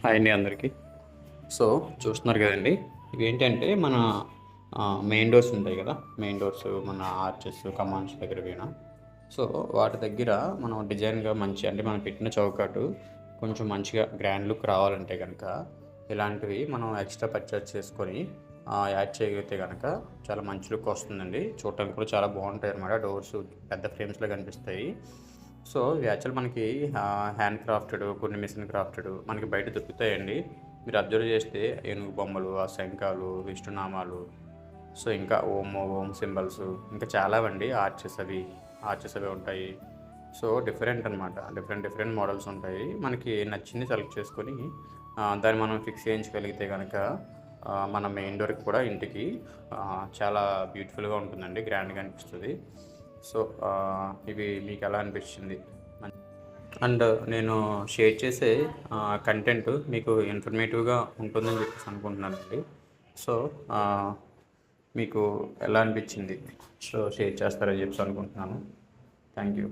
Hi అండి అందరికీ. So చూస్తున్నారు కదండి, ఇవి ఏంటంటే మన మెయిన్ డోర్స్ ఉంటాయి కదా, మెయిన్ డోర్స్ మన ఆర్చెస్ కమాన్స్ దగ్గర పోయిన. సో వాటి దగ్గర మనం డిజైన్గా మంచి అంటే మనం పెట్టిన చౌకట్టు కొంచెం మంచిగా గ్రాండ్ లుక్ రావాలంటే కనుక ఇలాంటివి మనం ఎక్స్ట్రా పర్చేస్ చేసుకొని యాడ్ చేయగలిగితే కనుక చాలా మంచి లుక్ వస్తుందండి. చూడటానికి కూడా చాలా బాగుంటాయి అన్నమాట. డోర్స్ పెద్ద ఫ్రేమ్స్లో కనిపిస్తాయి. సో ఇవి యాక్చువల్ మనకి హ్యాండ్ క్రాఫ్టెడ్, కొన్ని మిషన్ క్రాఫ్టెడ్ మనకి బయట దొరుకుతాయండి. మీరు అబ్జర్వ్ చేస్తే ఏనుగు బొమ్మలు, ఆ శంఖాలు, విష్ణునామాలు, సో ఇంకా ఓం సింబల్స్, ఇంకా చాలా అండి ఆర్చెస్ అవి ఉంటాయి. సో డిఫరెంట్ అనమాట, డిఫరెంట్ మోడల్స్ ఉంటాయి. మనకి నచ్చింది సెలెక్ట్ చేసుకొని దాన్ని మనం ఫిక్స్ చేయించగలిగితే కనుక మన మెయిన్ డోర్కి కూడా ఇంటికి చాలా బ్యూటిఫుల్గా ఉంటుందండి, గ్రాండ్గా అనిపిస్తుంది. సో ఇవి మీకు ఎలా అనిపించింది? అండ్ నేను షేర్ చేసే కంటెంట్ మీకు ఇన్ఫర్మేటివ్గా ఉంటుందని చెప్పేసి అనుకుంటున్నానండి. సో మీకు ఎలా అనిపించింది? సో షేర్ చేస్తారని చెప్పేసి అనుకుంటున్నాను. Thank you.